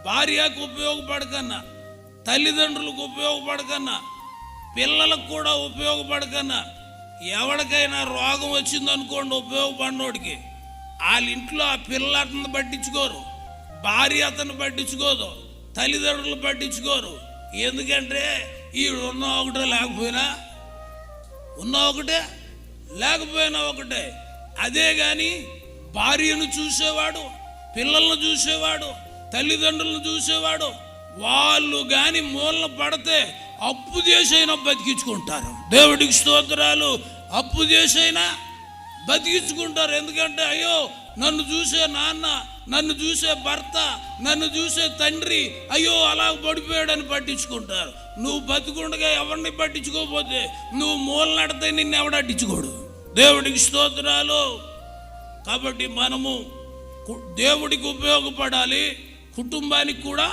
భార్యకు ఉపయోగపడకన్నా, తల్లిదండ్రులకు ఉపయోగపడకన్నా, పిల్లలకు కూడా ఉపయోగపడకన్నా, ఎవరికైనా రోగం వచ్చిందనుకోండి ఉపయోగపడినోడికి, వాళ్ళ ఇంట్లో ఆ పిల్ల అతను పట్టించుకోరు, భార్య అతను పట్టించుకోదు, తల్లిదండ్రులు పట్టించుకోరు. ఎందుకంటే ఈడు ఉన్న ఒకటే లేకపోయినా ఒకటే. అదే కానీ భార్యను చూసేవాడు, పిల్లలను చూసేవాడు, తల్లిదండ్రులను చూసేవాడు, వాళ్ళు కానీ మూలన పడితే అప్పు చేసైనా బతికించుకుంటారు. దేవుడికి స్తోత్రాలు. అప్పు చేసైనా బతికించుకుంటారు. ఎందుకంటే అయ్యో నన్ను చూసే నాన్న, నన్ను చూసే భర్త, నన్ను చూసే తండ్రి అయ్యో అలా పడిపోయాడని పట్టించుకుంటారు. నువ్వు బతికుండగా ఎవరిని పట్టించుకోకపోతే నువ్వు మూలనడితే నిన్ను ఎవడట్టించుకోడు. దేవుడికి స్తోత్రాలు. కాబట్టి మనము దేవుడికి ఉపయోగపడాలి, కుటుంబానికి కూడా